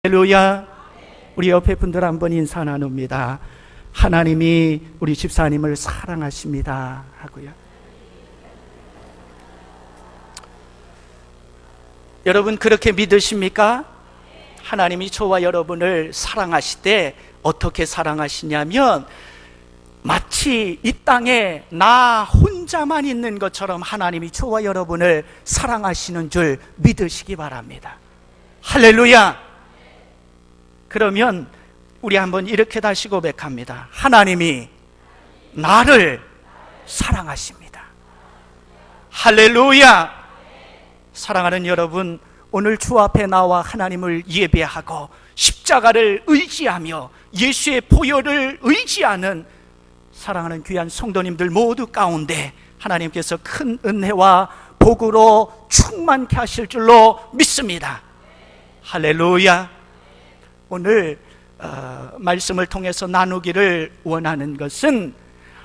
할렐루야. 우리 옆에 분들 한번 인사 나눕니다. 하나님이 우리 집사님을 사랑하십니다 하고요. 여러분 그렇게 믿으십니까? 하나님이 저와 여러분을 사랑하실 때 어떻게 사랑하시냐면 마치 이 땅에 나 혼자만 있는 것처럼 하나님이 저와 여러분을 사랑하시는 줄 믿으시기 바랍니다. 할렐루야. 그러면 우리 한번 이렇게 다시 고백합니다. 하나님이 나를 사랑하십니다. 할렐루야. 사랑하는 여러분, 오늘 주 앞에 나와 하나님을 예배하고 십자가를 의지하며 예수의 보혈을 의지하는 사랑하는 귀한 성도님들 모두 가운데 하나님께서 큰 은혜와 복으로 충만케 하실 줄로 믿습니다. 할렐루야. 오늘 말씀을 통해서 나누기를 원하는 것은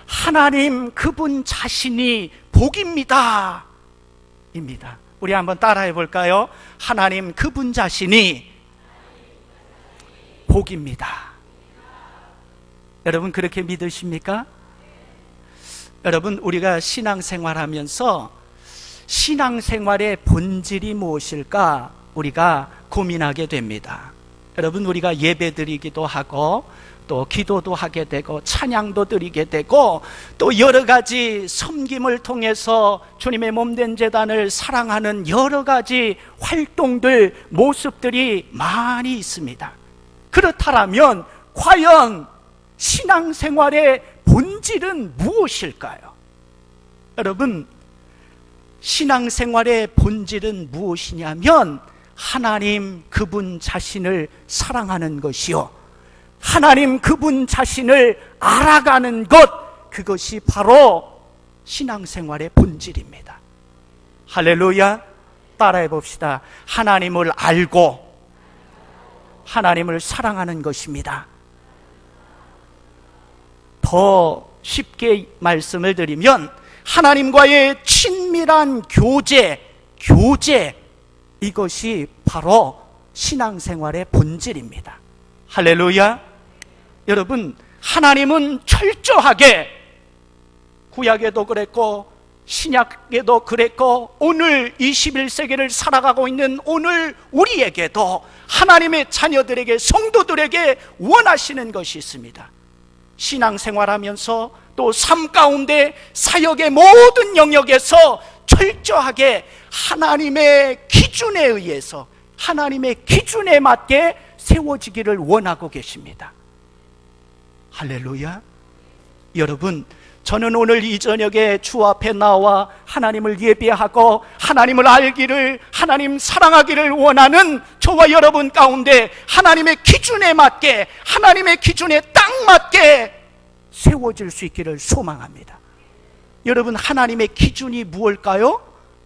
하나님 그분 자신이 복입니다 입니다. 우리 한번 따라해 볼까요? 하나님 그분 자신이 복입니다. 여러분 그렇게 믿으십니까? 여러분 우리가 신앙생활하면서 신앙생활의 본질이 무엇일까 우리가 고민하게 됩니다. 여러분 우리가 예배드리기도 하고 또 기도도 하게 되고 찬양도 드리게 되고 또 여러 가지 섬김을 통해서 주님의 몸된 제단을 사랑하는 여러 가지 활동들, 모습들이 많이 있습니다. 그렇다면 과연 신앙생활의 본질은 무엇일까요? 여러분 신앙생활의 본질은 무엇이냐면 하나님 그분 자신을 사랑하는 것이요 하나님 그분 자신을 알아가는 것, 그것이 바로 신앙생활의 본질입니다. 할렐루야. 따라해 봅시다. 하나님을 알고 하나님을 사랑하는 것입니다. 더 쉽게 말씀을 드리면 하나님과의 친밀한 교제, 이것이 바로 신앙생활의 본질입니다. 할렐루야. 여러분 하나님은 철저하게 구약에도 그랬고 신약에도 그랬고 오늘 21세기를 살아가고 있는 오늘 우리에게도 하나님의 자녀들에게 성도들에게 원하시는 것이 있습니다. 신앙생활하면서 또 삶 가운데 사역의 모든 영역에서 철저하게 하나님의 기준에 의해서 하나님의 기준에 맞게 세워지기를 원하고 계십니다. 할렐루야. 여러분 저는 오늘 이 저녁에 주 앞에 나와 하나님을 예배하고 하나님을 알기를, 하나님 사랑하기를 원하는 저와 여러분 가운데 하나님의 기준에 맞게, 하나님의 기준에 딱 맞게 세워질 수 있기를 소망합니다. 여러분 하나님의 기준이 무엇일까요?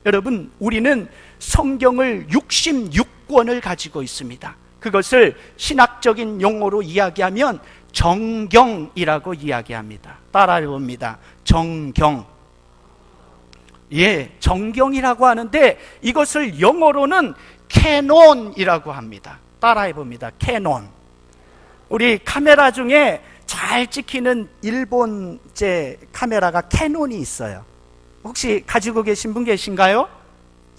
여러분 우리는 성경을 66권을 가지고 있습니다. 그것을 신학적인 용어로 이야기하면 정경이라고 이야기합니다. 따라해봅니다. 정경. 예, 정경이라고 하는데 이것을 영어로는 캐논이라고 합니다. 따라해봅니다. 캐논. 우리 카메라 중에 잘 찍히는 일본제 카메라가 캐논이 있어요. 혹시 가지고 계신 분 계신가요?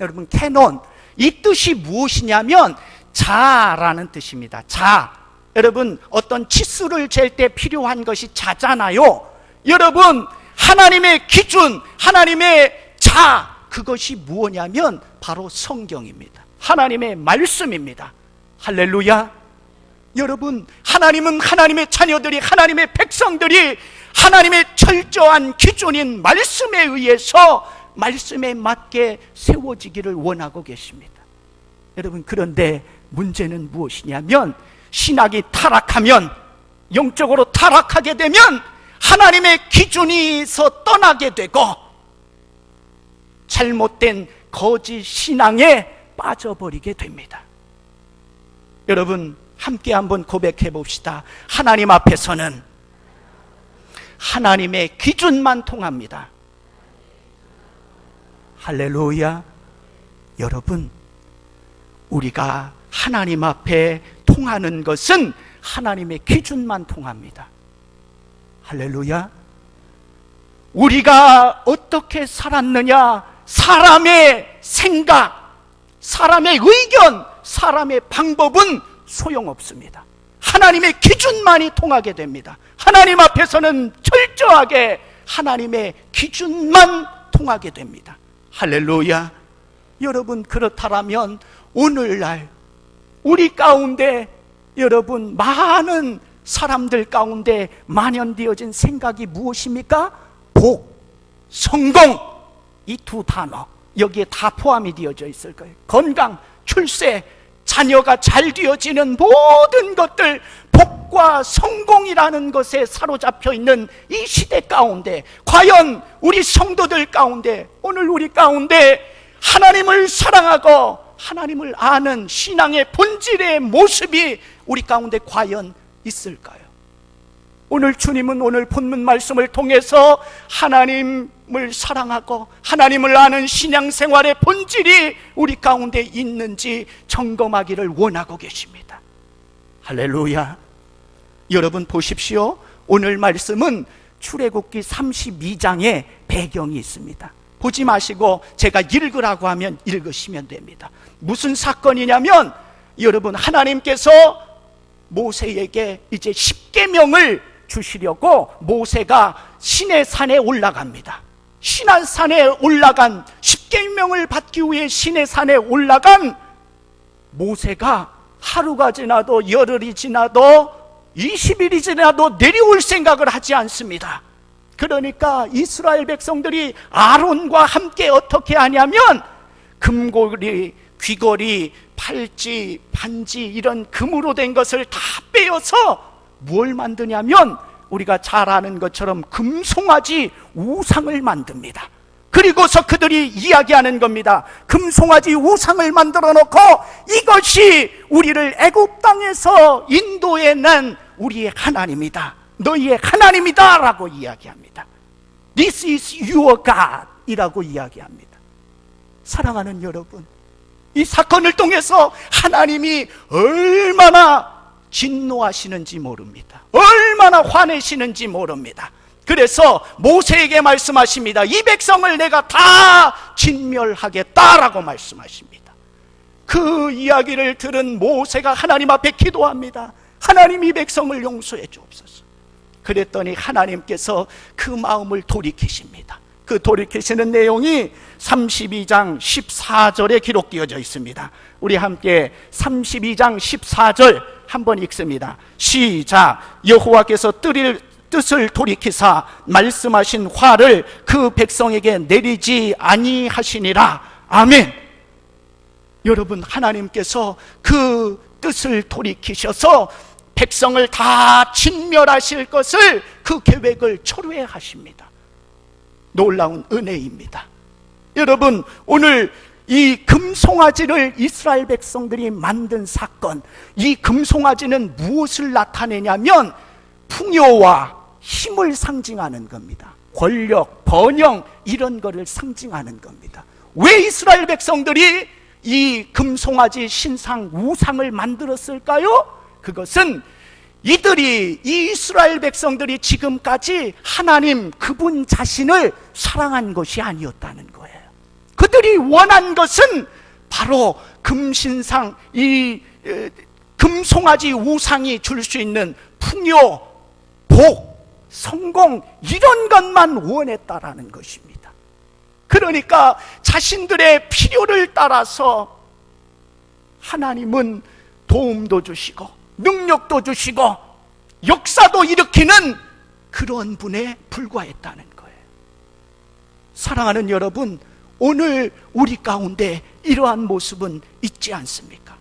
여러분 캐논, 이 뜻이 무엇이냐면 자라는 뜻입니다. 자. 여러분 어떤 치수를 잴 때 필요한 것이 자잖아요. 여러분 하나님의 기준, 하나님의 자, 그것이 무엇이냐면 바로 성경입니다. 하나님의 말씀입니다. 할렐루야. 여러분 하나님은 하나님의 자녀들이, 하나님의 백성들이 하나님의 철저한 기준인 말씀에 의해서 말씀에 맞게 세워지기를 원하고 계십니다. 여러분 그런데 문제는 무엇이냐면 신학이 타락하면, 영적으로 타락하게 되면 하나님의 기준에서 떠나게 되고 잘못된 거짓 신앙에 빠져버리게 됩니다. 여러분 함께 한번 고백해 봅시다. 하나님 앞에서는 하나님의 기준만 통합니다. 할렐루야. 여러분 우리가 하나님 앞에 통하는 것은 하나님의 기준만 통합니다. 할렐루야. 우리가 어떻게 살았느냐, 사람의 생각, 사람의 의견, 사람의 방법은 소용없습니다. 하나님의 기준만이 통하게 됩니다. 하나님 앞에서는 철저하게 하나님의 기준만 통하게 됩니다. 할렐루야. 여러분, 그렇다면 오늘날 우리 가운데 여러분 많은 사람들 가운데 만연되어진 생각이 무엇입니까? 복, 성공, 이 두 단어 여기에 다 포함이 되어져 있을 거예요. 건강, 출세, 자녀가 잘 되어지는 모든 것들, 복과 성공이라는 것에 사로잡혀 있는 이 시대 가운데 과연 우리 성도들 가운데, 오늘 우리 가운데 하나님을 사랑하고 하나님을 아는 신앙의 본질의 모습이 우리 가운데 과연 있을까요? 오늘 주님은 오늘 본문 말씀을 통해서 하나님을 사랑하고 하나님을 아는 신앙생활의 본질이 우리 가운데 있는지 점검하기를 원하고 계십니다. 할렐루야. 여러분 보십시오. 오늘 말씀은 출애굽기 32장의 배경이 있습니다. 보지 마시고 제가 읽으라고 하면 읽으시면 됩니다. 무슨 사건이냐면, 여러분, 하나님께서 모세에게 이제 10계명을 주시려고 모세가 시내산에 올라갑니다. 시내산에 올라간 10계명을 받기 위해 시내산에 올라간 모세가 하루가 지나도 열흘이 지나도 20일이 지나도 내려올 생각을 하지 않습니다. 그러니까 이스라엘 백성들이 아론과 함께 어떻게 하냐면 금고리, 귀걸이, 팔찌, 반지 이런 금으로 된 것을 다 빼어서 뭘 만드냐면 우리가 잘 아는 것처럼 금송아지 우상을 만듭니다. 그리고서 그들이 이야기하는 겁니다. 금송아지 우상을 만들어 놓고 이것이 우리를 애굽 땅에서 인도해 낸 우리의 하나님이다, 너희의 하나님이다 라고 이야기합니다. This is your God 이라고 이야기합니다. 사랑하는 여러분, 이 사건을 통해서 하나님이 얼마나 진노하시는지 모릅니다. 얼마나 화내시는지 모릅니다. 그래서 모세에게 말씀하십니다. 이 백성을 내가 다 진멸하겠다라고 말씀하십니다. 그 이야기를 들은 모세가 하나님 앞에 기도합니다. 하나님, 이 백성을 용서해 주옵소서. 그랬더니 하나님께서 그 마음을 돌이키십니다. 그 돌이키시는 내용이 32장 14절에 기록되어져 있습니다. 우리 함께 32장 14절 한번 읽습니다. 시작. 여호와께서 뜻을 돌이키사 말씀하신 화를 그 백성에게 내리지 아니하시니라. 아멘. 여러분, 하나님께서 그 뜻을 돌이키셔서 백성을 다 진멸하실 것을, 그 계획을 철회 하십니다. 놀라운 은혜입니다. 여러분, 오늘 이 금송아지를 이스라엘 백성들이 만든 사건, 이 금송아지는 무엇을 나타내냐면 풍요와 힘을 상징하는 겁니다. 권력, 번영 이런 거를 상징하는 겁니다. 왜 이스라엘 백성들이 이 금송아지 신상 우상을 만들었을까요? 그것은 이 이스라엘 백성들이 지금까지 하나님 그분 자신을 사랑한 것이 아니었다는 거예요. 그들이 원한 것은 바로 금신상, 이 금송아지 우상이 줄 수 있는 풍요, 복, 성공 이런 것만 원했다라는 것입니다. 그러니까 자신들의 필요를 따라서 하나님은 도움도 주시고 능력도 주시고 역사도 일으키는 그런 분에 불과했다는 거예요. 사랑하는 여러분, 오늘 우리 가운데 이러한 모습은 있지 않습니까?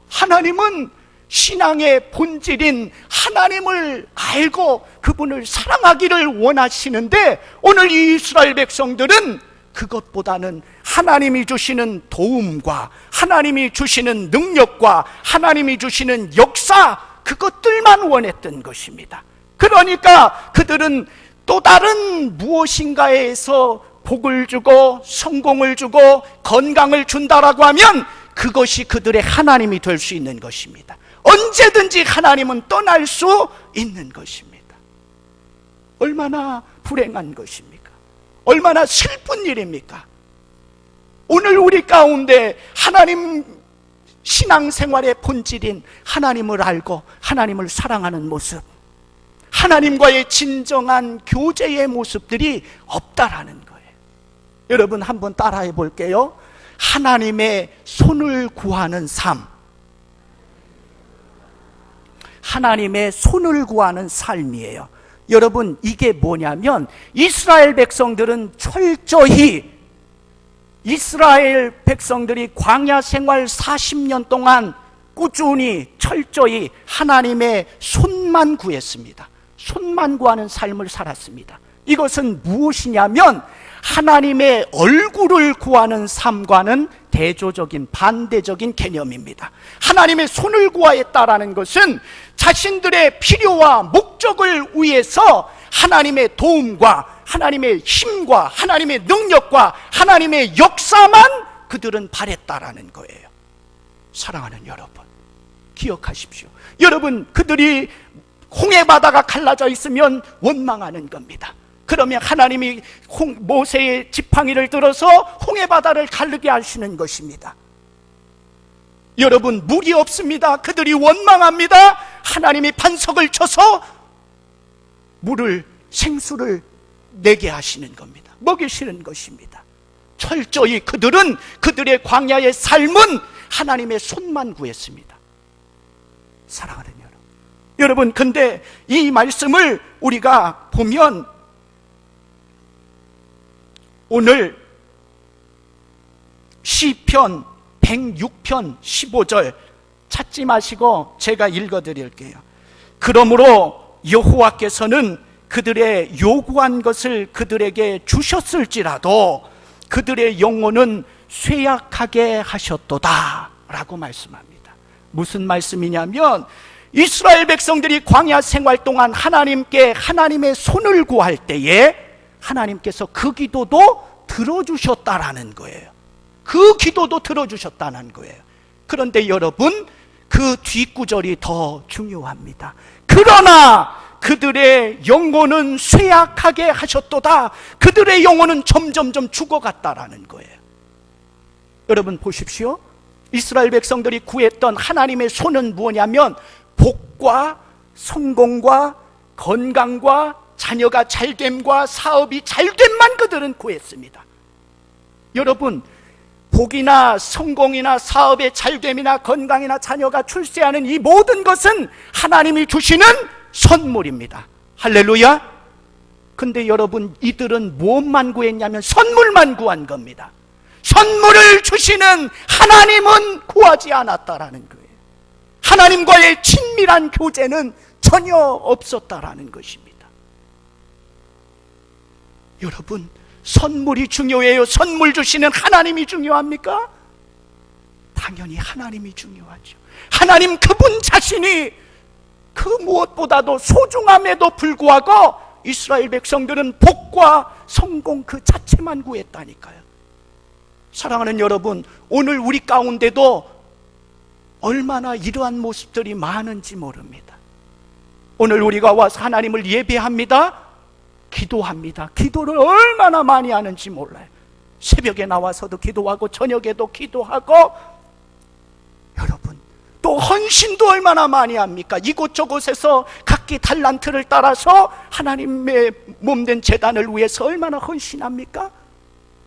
하나님은 신앙의 본질인 하나님을 알고 그분을 사랑하기를 원하시는데, 오늘 이 이스라엘 백성들은 그것보다는 하나님이 주시는 도움과 하나님이 주시는 능력과 하나님이 주시는 역사, 그것들만 원했던 것입니다. 그러니까 그들은 또 다른 무엇인가에서 복을 주고 성공을 주고 건강을 준다라고 하면 그것이 그들의 하나님이 될 수 있는 것입니다. 언제든지 하나님은 떠날 수 있는 것입니다. 얼마나 불행한 것입니까? 얼마나 슬픈 일입니까? 오늘 우리 가운데 하나님 신앙생활의 본질인 하나님을 알고 하나님을 사랑하는 모습, 하나님과의 진정한 교제의 모습들이 없다라는 거예요. 여러분 한번 따라해 볼게요. 하나님의 손을 구하는 삶, 하나님의 손을 구하는 삶이에요. 여러분 이게 뭐냐면, 이스라엘 백성들은 철저히, 이스라엘 백성들이 광야 생활 40년 동안 꾸준히 철저히 하나님의 손만 구했습니다. 손만 구하는 삶을 살았습니다. 이것은 무엇이냐면 하나님의 얼굴을 구하는 삶과는 대조적인 반대적인 개념입니다. 하나님의 손을 구하였다라는 것은 자신들의 필요와 목적을 위해서 하나님의 도움과 하나님의 힘과 하나님의 능력과 하나님의 역사만 그들은 바랬다라는 거예요. 사랑하는 여러분, 기억하십시오. 여러분, 그들이 홍해바다가 갈라져 있으면 원망하는 겁니다. 그러면 하나님이 모세의 지팡이를 들어서 홍해바다를 가르게 하시는 것입니다. 여러분, 물이 없습니다. 그들이 원망합니다. 하나님이 반석을 쳐서 물을, 생수를 내게 하시는 겁니다. 먹이시는 것입니다. 철저히 그들은, 그들의 광야의 삶은 하나님의 손만 구했습니다. 사랑하는 여러분, 근데 이 말씀을 우리가 보면 오늘 시편 106편 15절 찾지 마시고 제가 읽어드릴게요. 그러므로 여호와께서는 그들의 요구한 것을 그들에게 주셨을지라도 그들의 영혼은 쇠약하게 하셨도다 라고 말씀합니다. 무슨 말씀이냐면, 이스라엘 백성들이 광야 생활 동안 하나님께 하나님의 손을 구할 때에 하나님께서 그 기도도 들어주셨다라는 거예요. 그 기도도 들어주셨다는 거예요. 그런데 여러분, 그 뒷구절이 더 중요합니다. 그러나 그들의 영혼은 쇠약하게 하셨도다. 그들의 영혼은 점점점 죽어갔다라는 거예요. 여러분 보십시오. 이스라엘 백성들이 구했던 하나님의 손은 뭐냐면 복과 성공과 건강과 자녀가 잘됨과 사업이 잘됨만 그들은 구했습니다. 여러분, 복이나 성공이나 사업의 잘됨이나 건강이나 자녀가 출세하는 이 모든 것은 하나님이 주시는 선물입니다. 할렐루야. 근데 여러분, 이들은 무엇만 구했냐면 선물만 구한 겁니다. 선물을 주시는 하나님은 구하지 않았다라는 거예요. 하나님과의 친밀한 교제는 전혀 없었다라는 것입니다. 여러분, 선물이 중요해요? 선물 주시는 하나님이 중요합니까? 당연히 하나님이 중요하죠. 하나님 그분 자신이 그 무엇보다도 소중함에도 불구하고 이스라엘 백성들은 복과 성공 그 자체만 구했다니까요. 사랑하는 여러분, 오늘 우리 가운데도 얼마나 이러한 모습들이 많은지 모릅니다. 오늘 우리가 와서 하나님을 예배합니다. 기도합니다. 기도를 얼마나 많이 하는지 몰라요. 새벽에 나와서도 기도하고 저녁에도 기도하고, 여러분 또 헌신도 얼마나 많이 합니까? 이곳저곳에서 각기 달란트를 따라서 하나님의 몸된 제단을 위해서 얼마나 헌신합니까?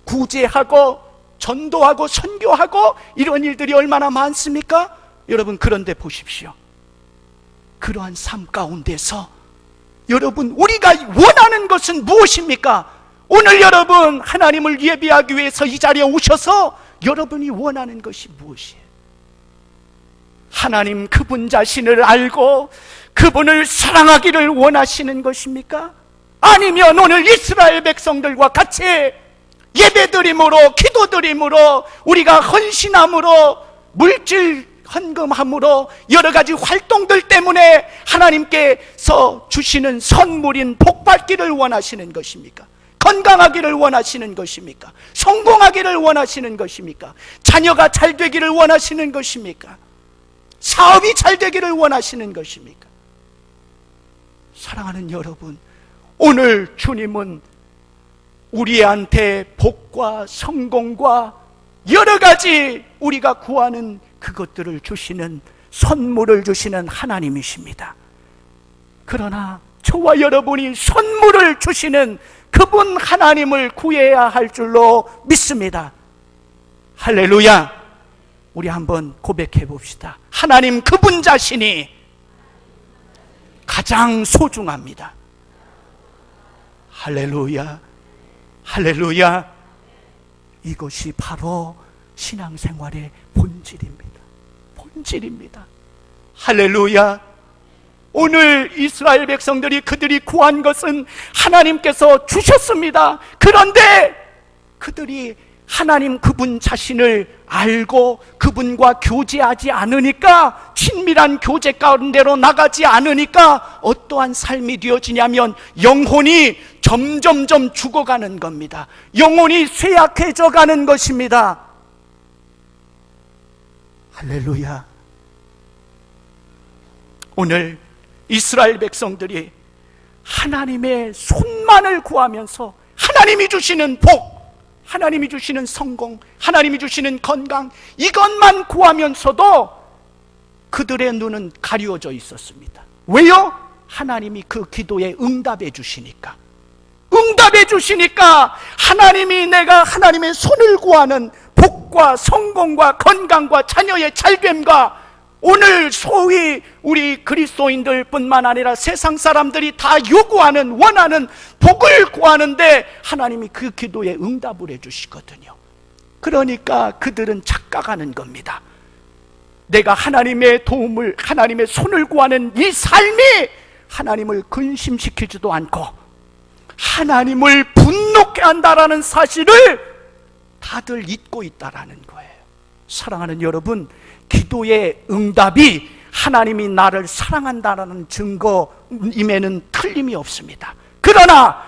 구제하고 전도하고 선교하고 이런 일들이 얼마나 많습니까? 여러분, 그런데 보십시오. 그러한 삶 가운데서 여러분, 우리가 원하는 것은 무엇입니까? 오늘 여러분 하나님을 예배하기 위해서 이 자리에 오셔서 여러분이 원하는 것이 무엇이에요? 하나님 그분 자신을 알고 그분을 사랑하기를 원하시는 것입니까? 아니면 오늘 이스라엘 백성들과 같이 예배드림으로, 기도드림으로, 우리가 헌신함으로, 물질 헌금함으로, 여러 가지 활동들 때문에 하나님께서 주시는 선물인 복받기를 원하시는 것입니까? 건강하기를 원하시는 것입니까? 성공하기를 원하시는 것입니까? 자녀가 잘 되기를 원하시는 것입니까? 사업이 잘 되기를 원하시는 것입니까? 사랑하는 여러분, 오늘 주님은 우리한테 복과 성공과 여러 가지 우리가 구하는 그것들을 주시는, 선물을 주시는 하나님이십니다. 그러나 저와 여러분이 선물을 주시는 그분 하나님을 구해야 할 줄로 믿습니다. 할렐루야. 우리 한번 고백해 봅시다. 하나님 그분 자신이 가장 소중합니다. 할렐루야. 할렐루야. 이것이 바로 신앙생활의 본질입니다. 본질입니다. 할렐루야. 오늘 이스라엘 백성들이 그들이 구한 것은 하나님께서 주셨습니다. 그런데 그들이 하나님 그분 자신을 알고 그분과 교제하지 않으니까, 친밀한 교제 가운데로 나가지 않으니까 어떠한 삶이 되어지냐면 영혼이 점점점 죽어가는 겁니다. 영혼이 쇠약해져 가는 것입니다. 할렐루야. 오늘 이스라엘 백성들이 하나님의 손만을 구하면서 하나님이 주시는 복, 하나님이 주시는 성공, 하나님이 주시는 건강, 이것만 구하면서도 그들의 눈은 가려져 있었습니다. 왜요? 하나님이 그 기도에 응답해 주시니까. 응답해 주시니까 하나님이, 내가 하나님의 손을 구하는 복과 성공과 건강과 자녀의 잘됨과, 오늘 소위 우리 그리스도인들 뿐만 아니라 세상 사람들이 다 요구하는, 원하는 복을 구하는데 하나님이 그 기도에 응답을 해주시거든요. 그러니까 그들은 착각하는 겁니다. 내가 하나님의 도움을, 하나님의 손을 구하는 이 삶이 하나님을 근심시키지도 않고 하나님을 분노케 한다라는 사실을 다들 잊고 있다라는 거예요. 사랑하는 여러분, 기도의 응답이 하나님이 나를 사랑한다라는 증거임에는 틀림이 없습니다. 그러나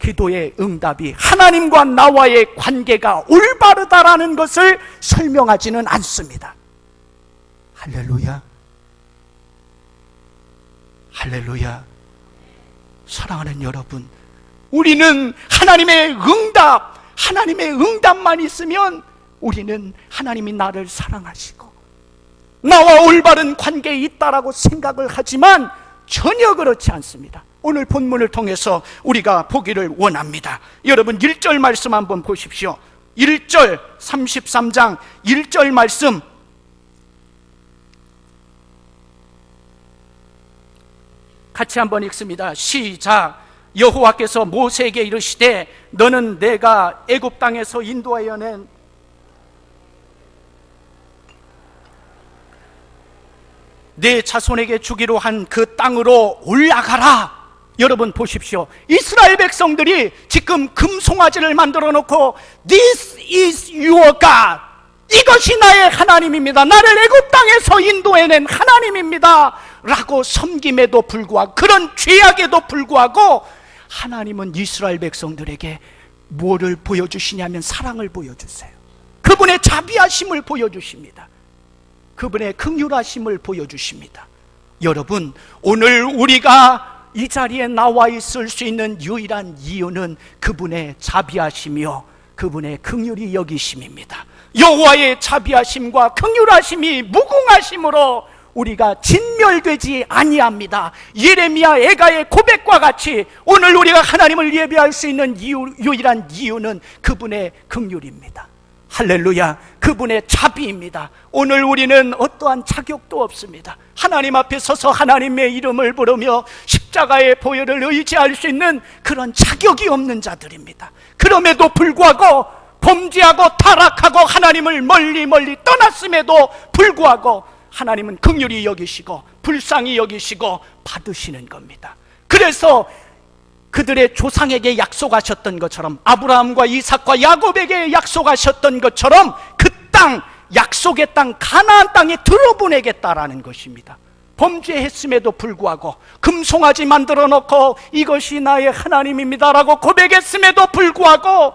기도의 응답이 하나님과 나와의 관계가 올바르다라는 것을 설명하지는 않습니다. 할렐루야. 할렐루야. 사랑하는 여러분, 우리는 하나님의 응답만 있으면 우리는 하나님이 나를 사랑하시고 나와 올바른 관계에 있다라고 생각을 하지만 전혀 그렇지 않습니다. 오늘 본문을 통해서 우리가 보기를 원합니다. 여러분 1절 말씀 한번 보십시오. 1절, 33장 1절 말씀, 같이 한번 읽습니다. 시작. 여호와께서 모세에게 이르시되 너는 내가 애굽 땅에서 인도하여 낸 내 자손에게 주기로 한 그 땅으로 올라가라. 여러분 보십시오. 이스라엘 백성들이 지금 금송아지를 만들어 놓고 This is your God, 이것이 나의 하나님입니다, 나를 애굽 땅에서 인도해낸 하나님입니다 라고 섬김에도 불구하고, 그런 죄악에도 불구하고 하나님은 이스라엘 백성들에게 뭐를 보여주시냐면 사랑을 보여주세요. 그분의 자비하심을 보여주십니다. 그분의 긍휼하심을 보여주십니다. 여러분, 오늘 우리가 이 자리에 나와 있을 수 있는 유일한 이유는 그분의 자비하심이요 그분의 긍휼히 여기심입니다. 여호와의 자비하심과 긍휼하심이 무궁하심으로 우리가 진멸되지 아니합니다. 예레미야 애가의 고백과 같이 오늘 우리가 하나님을 예배할 수 있는 유일한 이유는 그분의 긍휼입니다. 할렐루야. 그분의 자비입니다. 오늘 우리는 어떠한 자격도 없습니다. 하나님 앞에 서서 하나님의 이름을 부르며 십자가의 보혈을 의지할 수 있는 그런 자격이 없는 자들입니다. 그럼에도 불구하고 범죄하고 타락하고 하나님을 멀리 떠났음에도 불구하고 하나님은 긍휼히 여기시고 불쌍히 여기시고 받으시는 겁니다. 그래서 그들의 조상에게 약속하셨던 것처럼, 아브라함과 이삭과 야곱에게 약속하셨던 것처럼 그 땅, 약속의 땅 가나안 땅에 들어보내겠다라는 것입니다. 범죄했음에도 불구하고, 금송아지 만들어 놓고 이것이 나의 하나님입니다라고 고백했음에도 불구하고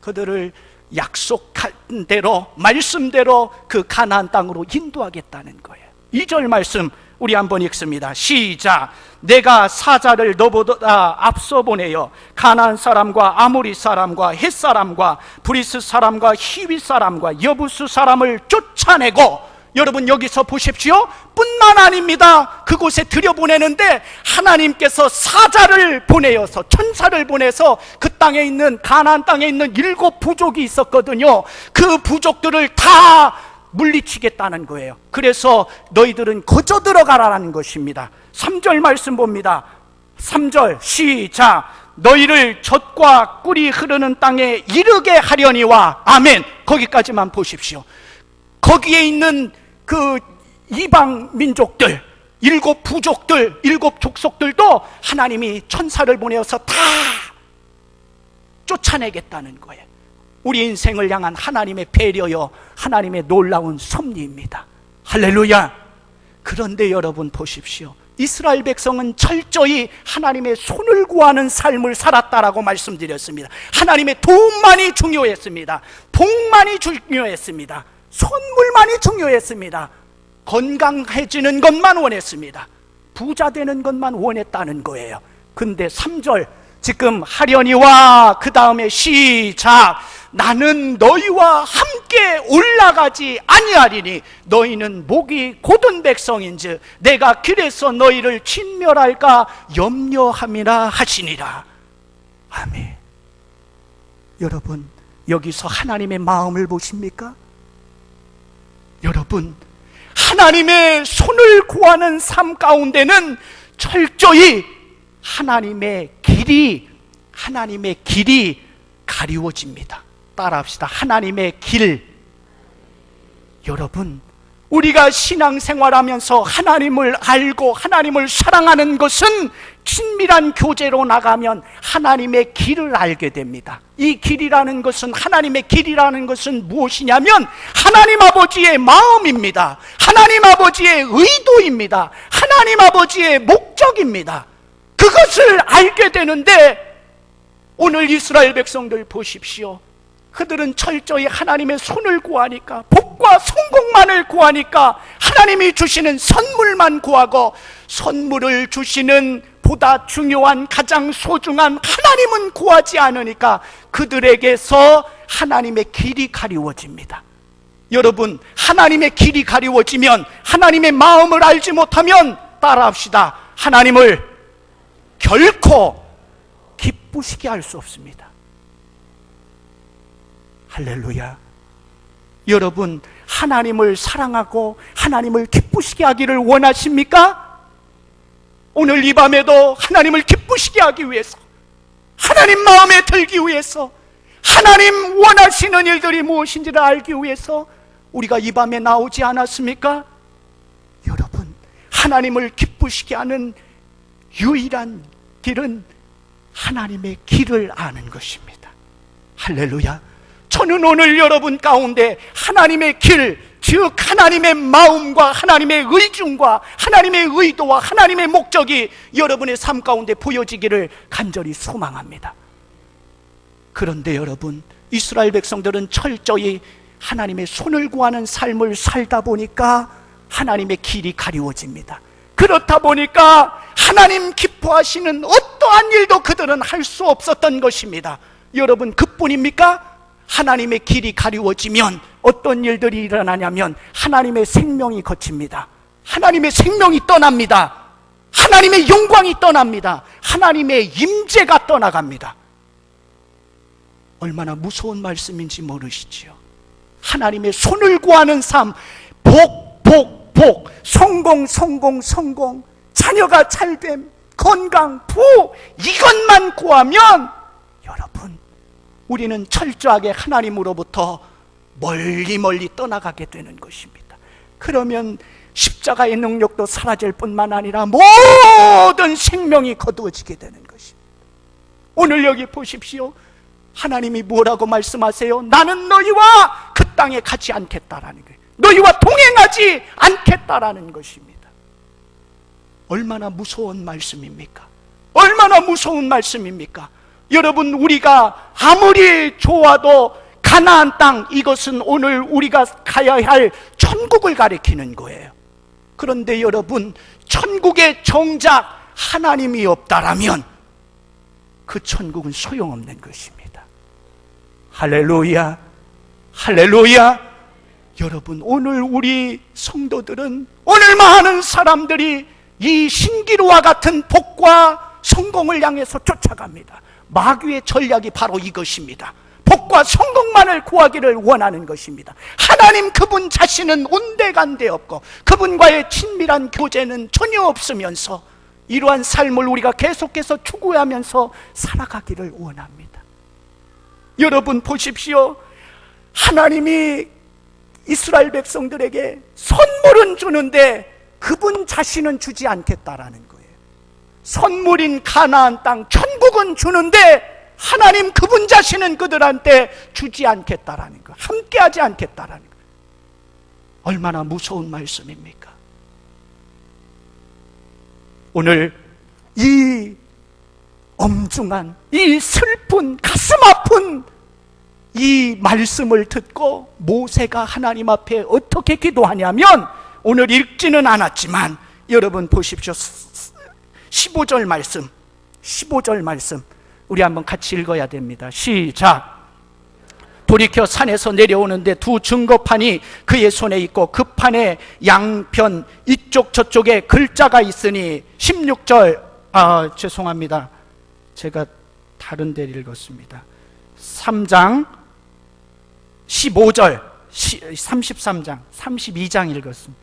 그들을 약속한 대로 말씀대로 그 가나안 땅으로 인도하겠다는 거예요. 2절 말씀 우리 한번 읽습니다. 시작. 내가 사자를 너보다 앞서 보내어 가나안 사람과 아모리 사람과 헷 사람과 브리스 사람과 히위 사람과 여부수 사람을 쫓아내고, 여러분 여기서 보십시오. 뿐만 아닙니다. 그곳에 들여보내는데 하나님께서 사자를 보내어서, 천사를 보내서 그 땅에 있는, 가나안 땅에 있는 7 부족이 있었거든요. 그 부족들을 다 물리치겠다는 거예요. 그래서 너희들은 거저 들어가라는 것입니다. 3절 말씀 봅니다. 3절 시작. 너희를 젖과 꿀이 흐르는 땅에 이르게 하려니와. 아멘. 거기까지만 보십시오. 거기에 있는 그 이방 민족들, 7 부족들, 7 족속들도 하나님이 천사를 보내어서 다 쫓아내겠다는 거예요. 우리 인생을 향한 하나님의 배려여 하나님의 놀라운 섭리입니다. 할렐루야. 그런데 여러분 보십시오. 이스라엘 백성은 철저히 하나님의 손을 구하는 삶을 살았다라고 말씀드렸습니다. 하나님의 도움만이 중요했습니다. 복만이 중요했습니다. 선물만이 중요했습니다. 건강해지는 것만 원했습니다. 부자 되는 것만 원했다는 거예요. 근데 3절 지금 하려니와 그 다음에 시작. 나는 너희와 함께 올라가지 아니하리니 너희는 목이 곧은 백성인즉 내가 길에서 너희를 진멸할까 염려함이라 하시니라. 아멘. 여러분 여기서 하나님의 마음을 보십니까? 여러분 하나님의 손을 구하는 삶 가운데는 철저히 하나님의 길이 가리워집니다. 따라합시다. 하나님의 길. 여러분 우리가 신앙생활하면서 하나님을 알고 하나님을 사랑하는 것은 친밀한 교제로 나가면 하나님의 길을 알게 됩니다. 이 길이라는 것은, 하나님의 길이라는 것은 무엇이냐면 하나님 아버지의 마음입니다. 하나님 아버지의 의도입니다. 하나님 아버지의 목적입니다. 그것을 알게 되는데 오늘 이스라엘 백성들 보십시오. 그들은 철저히 하나님의 손을 구하니까, 복과 성공만을 구하니까, 하나님이 주시는 선물만 구하고, 선물을 주시는 보다 중요한 가장 소중한 하나님은 구하지 않으니까 그들에게서 하나님의 길이 가리워집니다. 여러분 하나님의 길이 가리워지면, 하나님의 마음을 알지 못하면, 따라합시다, 하나님을 결코 기쁘시게 할 수 없습니다. 할렐루야. 여러분 하나님을 사랑하고 하나님을 기쁘시게 하기를 원하십니까? 오늘 이 밤에도 하나님을 기쁘시게 하기 위해서, 하나님 마음에 들기 위해서, 하나님 원하시는 일들이 무엇인지를 알기 위해서 우리가 이 밤에 나오지 않았습니까? 여러분 하나님을 기쁘시게 하는 유일한 길은 하나님의 길을 아는 것입니다. 할렐루야. 저는 오늘 여러분 가운데 하나님의 길, 즉 하나님의 마음과 하나님의 의중과 하나님의 의도와 하나님의 목적이 여러분의 삶 가운데 보여지기를 간절히 소망합니다. 그런데 여러분 이스라엘 백성들은 철저히 하나님의 손을 구하는 삶을 살다 보니까 하나님의 길이 가리워집니다. 그렇다 보니까 하나님 기뻐하시는 어떠한 일도 그들은 할 수 없었던 것입니다. 여러분 그뿐입니까? 하나님의 길이 가리워지면 어떤 일들이 일어나냐면 하나님의 생명이 거칩니다. 하나님의 생명이 떠납니다. 하나님의 영광이 떠납니다. 하나님의 임재가 떠나갑니다. 얼마나 무서운 말씀인지 모르시지요? 하나님의 손을 구하는 삶, 복, 성공, 자녀가 잘됨, 건강, 부, 이것만 구하면 여러분 우리는 철저하게 하나님으로부터 멀리 떠나가게 되는 것입니다. 그러면 십자가의 능력도 사라질 뿐만 아니라 모든 생명이 거두어지게 되는 것입니다. 오늘 여기 보십시오. 하나님이 뭐라고 말씀하세요? 나는 너희와 그 땅에 가지 않겠다라는 거예요. 너희와 동행하지 않겠다라는 것입니다. 얼마나 무서운 말씀입니까? 얼마나 무서운 말씀입니까? 여러분 우리가 아무리 좋아도 가나안 땅, 이것은 오늘 우리가 가야 할 천국을 가리키는 거예요. 그런데 여러분, 천국에 정작 하나님이 없다라면 그 천국은 소용없는 것입니다. 할렐루야, 할렐루야. 여러분, 오늘 우리 성도들은, 오늘 많은 사람들이 이 신기루와 같은 복과 성공을 향해서 쫓아갑니다. 마귀의 전략이 바로 이것입니다. 복과 성공만을 구하기를 원하는 것입니다. 하나님 그분 자신은 온데간데 없고 그분과의 친밀한 교제는 전혀 없으면서 이러한 삶을 우리가 계속해서 추구하면서 살아가기를 원합니다. 여러분 보십시오. 하나님이 이스라엘 백성들에게 선물은 주는데 그분 자신은 주지 않겠다라는 거예요. 선물인 가나안 땅, 천국은 주는데 하나님 그분 자신은 그들한테 주지 않겠다라는 거, 함께하지 않겠다라는 거. 얼마나 무서운 말씀입니까? 오늘 이 엄중한, 이 슬픈, 가슴 아픈 이 말씀을 듣고 모세가 하나님 앞에 어떻게 기도하냐면, 오늘 읽지는 않았지만 여러분 보십시오. 15절 말씀, 15절 말씀 우리 한번 같이 읽어야 됩니다. 시작. 돌이켜 산에서 내려오는데 두 증거판이 그의 손에 있고 그 판의 양편 이쪽 저쪽에 글자가 있으니 16절, 죄송합니다, 제가 다른 데를 읽었습니다. 3장 15절 33장 32장 읽었습니다.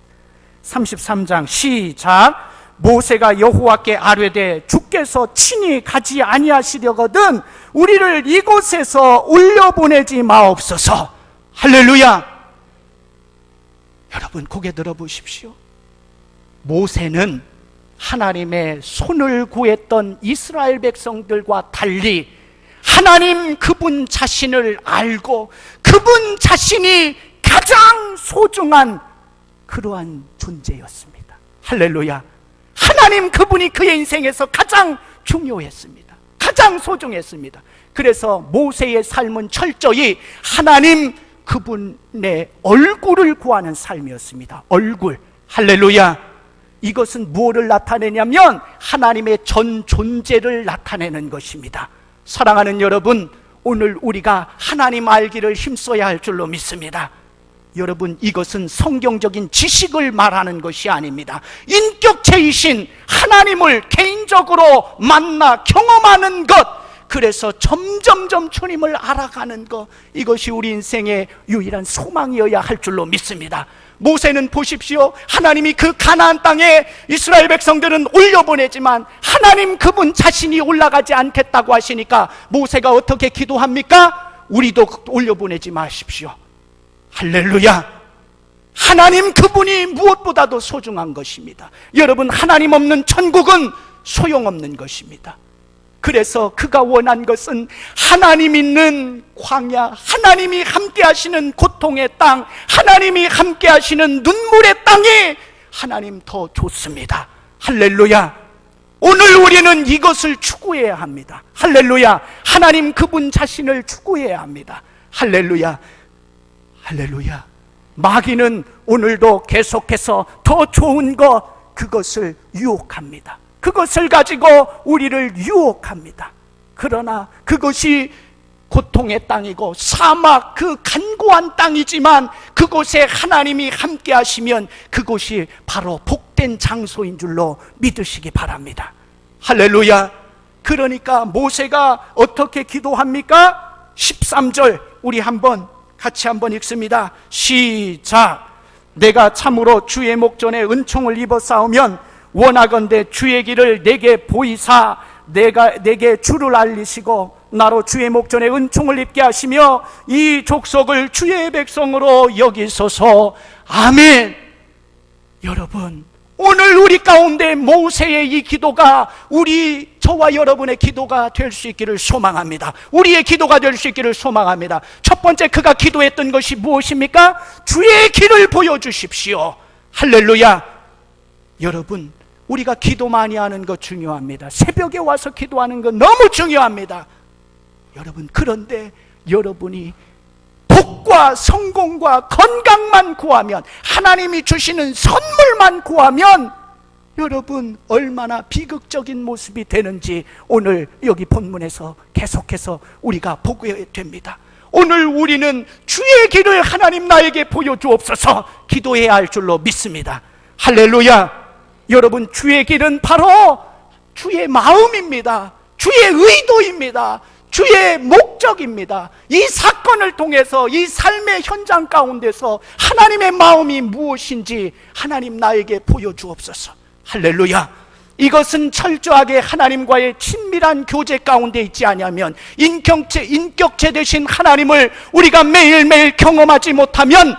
33장 시작. 모세가 여호와께 아뢰되 주께서 친히 가지 아니하시려거든 우리를 이곳에서 올려보내지 마옵소서. 할렐루야. 여러분 고개 들어보십시오. 모세는 하나님의 손을 구했던 이스라엘 백성들과 달리 하나님 그분 자신을 알고 그분 자신이 가장 소중한 그러한 존재였습니다. 할렐루야. 하나님 그분이 그의 인생에서 가장 중요했습니다. 가장 소중했습니다. 그래서 모세의 삶은 철저히 하나님 그분의 얼굴을 구하는 삶이었습니다. 얼굴. 할렐루야. 이것은 무엇을 나타내냐면 하나님의 전 존재를 나타내는 것입니다. 사랑하는 여러분, 오늘 우리가 하나님 알기를 힘써야 할 줄로 믿습니다. 여러분, 이것은 성경적인 지식을 말하는 것이 아닙니다. 인격체이신 하나님을 개인적으로 만나 경험하는 것, 그래서 점점점 주님을 알아가는 것, 이것이 우리 인생의 유일한 소망이어야 할 줄로 믿습니다. 모세는 보십시오. 하나님이 그 가나안 땅에 이스라엘 백성들은 올려보내지만 하나님 그분 자신이 올라가지 않겠다고 하시니까 모세가 어떻게 기도합니까? 우리도 올려보내지 마십시오. 할렐루야. 하나님 그분이 무엇보다도 소중한 것입니다. 여러분, 하나님 없는 천국은 소용없는 것입니다. 그래서 그가 원한 것은 하나님 있는 광야, 하나님이 함께 하시는 고통의 땅, 하나님이 함께 하시는 눈물의 땅이 하나님 더 좋습니다. 할렐루야. 오늘 우리는 이것을 추구해야 합니다. 할렐루야. 하나님 그분 자신을 추구해야 합니다. 할렐루야. 할렐루야. 마귀는 오늘도 계속해서 더 좋은 것, 그것을 유혹합니다. 그것을 가지고 우리를 유혹합니다. 그러나 그것이 고통의 땅이고 사막, 그 간고한 땅이지만 그곳에 하나님이 함께 하시면 그곳이 바로 복된 장소인 줄로 믿으시기 바랍니다. 할렐루야. 그러니까 모세가 어떻게 기도합니까? 13절 우리 같이 한번 읽습니다. 시작. 내가 참으로 주의 목전에 은총을 입어 싸우면 원하건대 주의 길을 내게 보이사 내게 주를 알리시고 나로 주의 목전에 은총을 입게 하시며 이 족속을 주의 백성으로 여기소서. 아멘. 여러분, 오늘 우리 가운데 모세의 이 기도가 저와 여러분의 기도가 될 수 있기를 소망합니다. 우리의 기도가 될 수 있기를 소망합니다. 첫 번째 그가 기도했던 것이 무엇입니까? 주의 길을 보여주십시오. 할렐루야. 여러분, 우리가 기도 많이 하는 거 중요합니다. 새벽에 와서 기도하는 거 너무 중요합니다. 여러분, 그런데 여러분이 복과 성공과 건강만 구하면, 하나님이 주시는 선물만 구하면 여러분 얼마나 비극적인 모습이 되는지 오늘 여기 본문에서 계속해서 우리가 보게 됩니다. 오늘 우리는 주의 길을 하나님 나에게 보여주옵소서 기도해야 할 줄로 믿습니다. 할렐루야. 여러분, 주의 길은 바로 주의 마음입니다. 주의 의도입니다. 주의 목적입니다. 이 사건을 통해서 이 삶의 현장 가운데서 하나님의 마음이 무엇인지 하나님 나에게 보여주옵소서. 할렐루야. 이것은 철저하게 하나님과의 친밀한 교제 가운데 있지 않으면, 인격체 되신 하나님을 우리가 매일매일 경험하지 못하면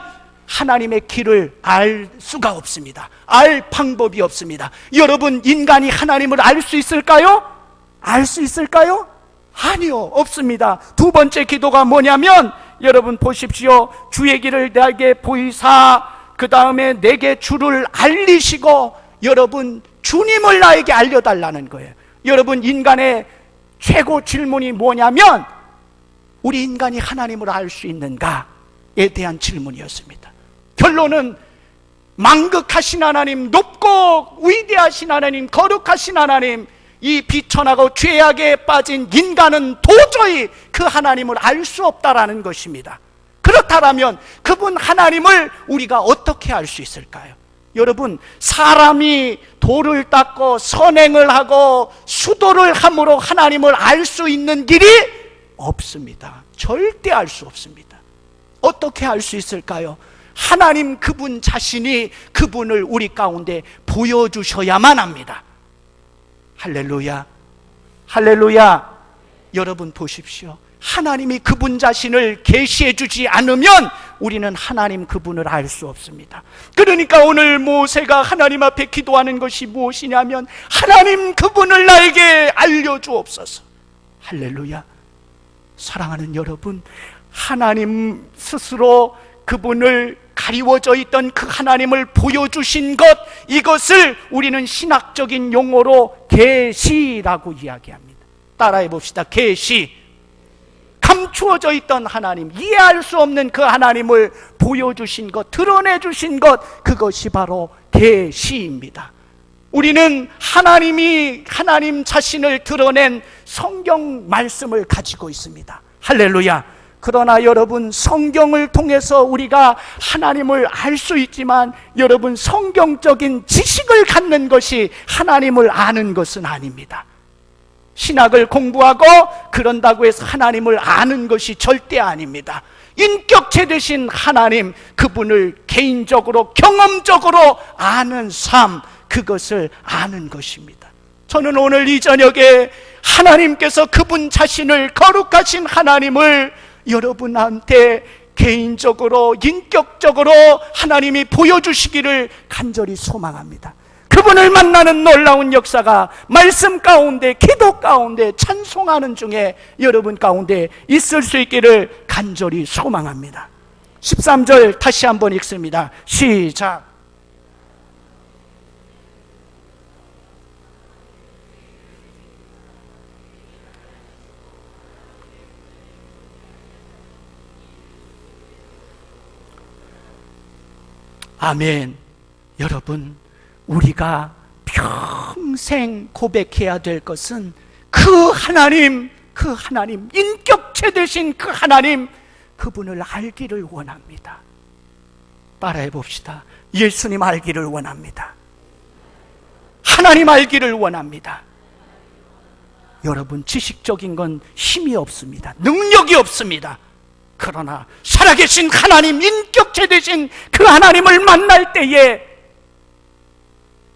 하나님의 길을 알 수가 없습니다. 알 방법이 없습니다. 여러분, 인간이 하나님을 알 수 있을까요? 알 수 있을까요? 아니요, 없습니다. 두 번째 기도가 뭐냐면, 여러분 보십시오. 주의 길을 내게 보이사 그 다음에 내게 주를 알리시고, 여러분 주님을 나에게 알려달라는 거예요. 여러분, 인간의 최고 질문이 뭐냐면, 우리 인간이 하나님을 알 수 있는가에 대한 질문이었습니다. 결론은 만극하신 하나님, 높고 위대하신 하나님, 거룩하신 하나님, 이 비천하고 죄악에 빠진 인간은 도저히 그 하나님을 알 수 없다라는 것입니다. 그렇다면 그분 하나님을 우리가 어떻게 알 수 있을까요? 여러분, 사람이 돌을 닦고 선행을 하고 수도를 함으로 하나님을 알 수 있는 길이 없습니다. 절대 알 수 없습니다. 어떻게 알 수 있을까요? 하나님 그분 자신이 그분을 우리 가운데 보여주셔야만 합니다. 할렐루야. 할렐루야. 여러분 보십시오. 하나님이 그분 자신을 계시해 주지 않으면 우리는 하나님 그분을 알 수 없습니다. 그러니까 오늘 모세가 하나님 앞에 기도하는 것이 무엇이냐면, 하나님 그분을 나에게 알려주옵소서. 할렐루야. 사랑하는 여러분, 하나님 스스로 그분을 가리워져 있던 그 하나님을 보여주신 것, 이것을 우리는 신학적인 용어로 계시라고 이야기합니다. 따라해 봅시다. 계시. 감추어져 있던 하나님, 이해할 수 없는 그 하나님을 보여주신 것, 드러내주신 것, 그것이 바로 계시입니다. 우리는 하나님이 하나님 자신을 드러낸 성경 말씀을 가지고 있습니다. 할렐루야. 그러나 여러분, 성경을 통해서 우리가 하나님을 알 수 있지만, 여러분, 성경적인 지식을 갖는 것이 하나님을 아는 것은 아닙니다. 신학을 공부하고 그런다고 해서 하나님을 아는 것이 절대 아닙니다. 인격체 되신 하나님, 그분을 개인적으로 경험적으로 아는 삶, 그것을 아는 것입니다. 저는 오늘 이 저녁에 하나님께서 그분 자신을, 거룩하신 하나님을 여러분한테 개인적으로 인격적으로 하나님이 보여주시기를 간절히 소망합니다. 그분을 만나는 놀라운 역사가 말씀 가운데, 기도 가운데, 찬송하는 중에 여러분 가운데 있을 수 있기를 간절히 소망합니다. 13절 다시 한번 읽습니다. 시작. 아멘. 여러분, 우리가 평생 고백해야 될 것은 그 하나님, 인격체 되신 그 하나님, 그분을 알기를 원합니다. 따라해 봅시다. 예수님 알기를 원합니다. 하나님 알기를 원합니다. 여러분, 지식적인 건 힘이 없습니다. 능력이 없습니다. 그러나 살아계신 하나님, 인격체 되신 그 하나님을 만날 때에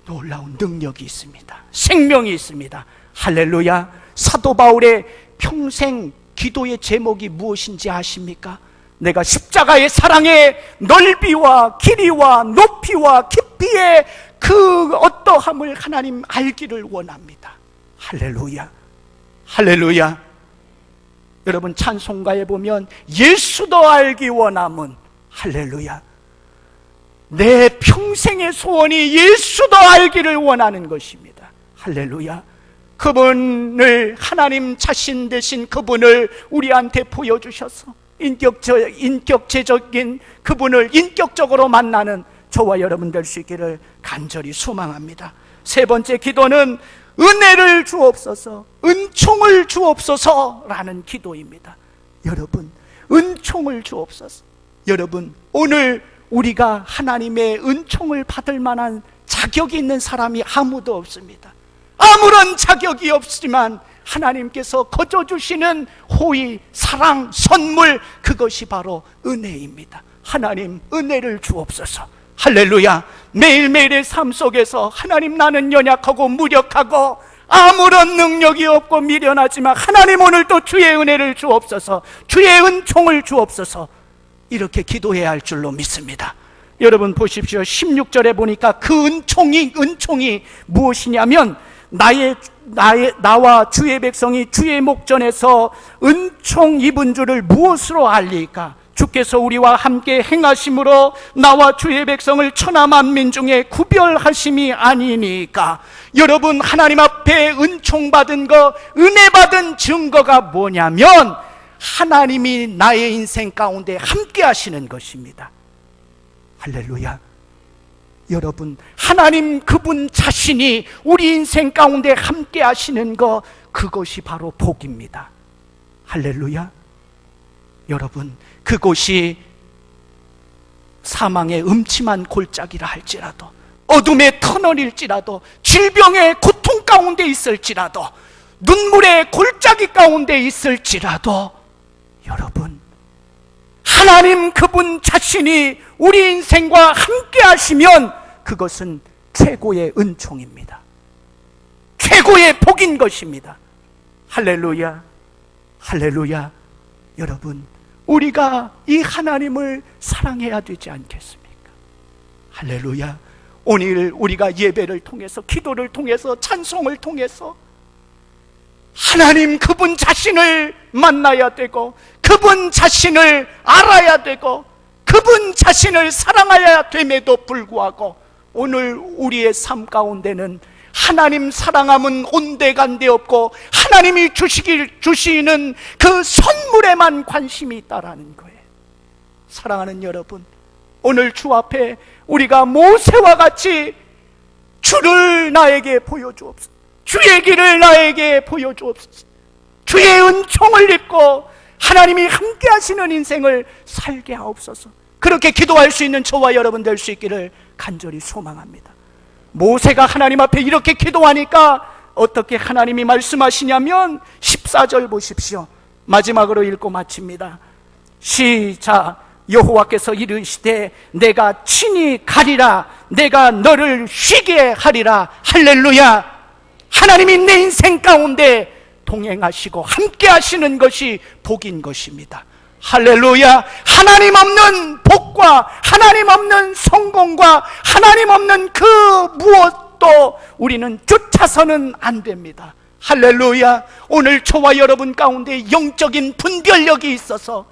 놀라운 능력이 있습니다. 생명이 있습니다. 할렐루야. 사도 바울의 평생 기도의 제목이 무엇인지 아십니까? 내가 십자가의 사랑의 넓이와 길이와 높이와 깊이의 그 어떠함을 하나님 알기를 원합니다. 할렐루야. 할렐루야. 여러분, 찬송가에 보면 예수도 알기 원함은, 할렐루야, 내 평생의 소원이 예수도 알기를 원하는 것입니다. 할렐루야. 그분을, 하나님 자신 되신 그분을 우리한테 보여주셔서 인격체적인 그분을 인격적으로 만나는 저와 여러분 될 수 있기를 간절히 소망합니다. 세 번째 기도는 은혜를 주옵소서, 은총을 주옵소서라는 기도입니다. 여러분, 은총을 주옵소서. 여러분, 오늘 우리가 하나님의 은총을 받을 만한 자격이 있는 사람이 아무도 없습니다. 아무런 자격이 없지만 하나님께서 거저주시는 호의, 사랑, 선물, 그것이 바로 은혜입니다. 하나님, 은혜를 주옵소서. 할렐루야. 매일매일의 삶 속에서 하나님, 나는 연약하고 무력하고 아무런 능력이 없고 미련하지만 하나님, 오늘도 주의 은혜를 주옵소서, 주의 은총을 주옵소서, 이렇게 기도해야 할 줄로 믿습니다. 여러분 보십시오. 16절에 보니까 그 은총이 무엇이냐면 나와 주의 백성이 주의 목전에서 은총 입은 줄을 무엇으로 알리까? 주께서 우리와 함께 행하심으로 나와 주의 백성을 천하 만민 중에 구별하심이 아니니까. 여러분, 하나님 앞에 은총 받은 거, 은혜 받은 증거가 뭐냐면 하나님이 나의 인생 가운데 함께 하시는 것입니다. 할렐루야. 여러분, 하나님 그분 자신이 우리 인생 가운데 함께 하시는 거, 그것이 바로 복입니다. 할렐루야. 여러분, 그곳이 사망의 음침한 골짜기라 할지라도, 어둠의 터널일지라도, 질병의 고통 가운데 있을지라도, 눈물의 골짜기 가운데 있을지라도, 여러분, 하나님 그분 자신이 우리 인생과 함께 하시면 그것은 최고의 은총입니다. 최고의 복인 것입니다. 할렐루야. 할렐루야. 여러분, 우리가 이 하나님을 사랑해야 되지 않겠습니까? 할렐루야. 오늘 우리가 예배를 통해서, 기도를 통해서, 찬송을 통해서 하나님 그분 자신을 만나야 되고, 그분 자신을 알아야 되고, 그분 자신을 사랑해야 됨에도 불구하고 오늘 우리의 삶 가운데는 하나님 사랑함은 온데간데 없고 하나님이 주시는 그 선물에만 관심이 있다라는 거예요. 사랑하는 여러분, 오늘 주 앞에 우리가 모세와 같이 주를 나에게 보여주옵소서, 주의 길을 나에게 보여주옵소서, 주의 은총을 입고 하나님이 함께 하시는 인생을 살게 하옵소서. 그렇게 기도할 수 있는 저와 여러분 될 수 있기를 간절히 소망합니다. 모세가 하나님 앞에 이렇게 기도하니까 어떻게 하나님이 말씀하시냐면 14절 보십시오. 마지막으로 읽고 마칩니다. 시작. 여호와께서 이르시되 내가 친히 가리라, 내가 너를 쉬게 하리라. 할렐루야. 하나님이 내 인생 가운데 동행하시고 함께 하시는 것이 복인 것입니다. 할렐루야. 하나님 없는 복과 하나님 없는 성공과 하나님 없는 그 무엇도 우리는 쫓아서는 안 됩니다. 할렐루야. 오늘 저와 여러분 가운데 영적인 분별력이 있어서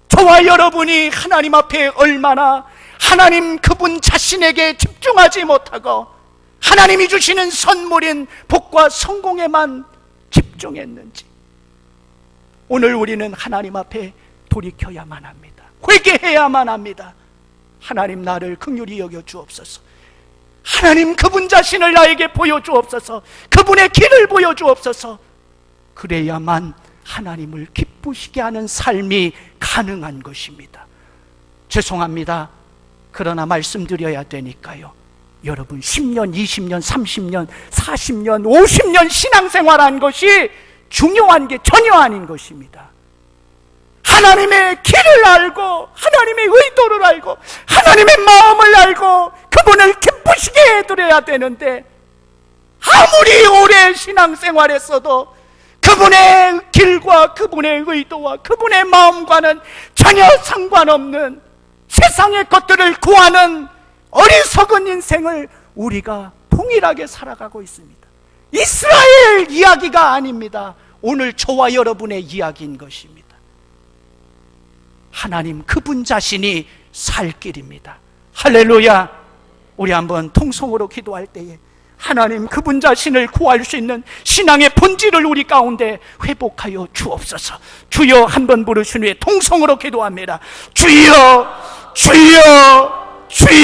저와 여러분이 하나님 앞에 얼마나 하나님 그분 자신에게 집중하지 못하고 하나님이 주시는 선물인 복과 성공에만 집중했는지, 오늘 우리는 하나님 앞에 돌이켜야만 합니다. 회개해야만 합니다. 하나님, 나를 긍휼히 여겨 주옵소서. 하나님 그분 자신을 나에게 보여주옵소서. 그분의 길을 보여주옵소서. 그래야만 하나님을 기쁘시게 하는 삶이 가능한 것입니다. 죄송합니다. 그러나 말씀드려야 되니까요. 여러분, 10년, 20년, 30년, 40년, 50년 신앙생활한 것이 중요한 게 전혀 아닌 것입니다. 하나님의 길을 알고 하나님의 의도를 알고 하나님의 마음을 알고 그분을 기쁘시게 해드려야 되는데, 아무리 오래 신앙생활했어도 그분의 길과 그분의 의도와 그분의 마음과는 전혀 상관없는 세상의 것들을 구하는 어리석은 인생을 우리가 동일하게 살아가고 있습니다. 이스라엘 이야기가 아닙니다. 오늘 저와 여러분의 이야기인 것입니다. 하나님 그분 자신이 살 길입니다. 할렐루야. 우리 한번 통성으로 기도할 때에 하나님 그분 자신을 구할 수 있는 신앙의 본질을 우리 가운데 회복하여 주옵소서. 주여 한번 부르신 후에 통성으로 기도합니다. 주여 주여 주여.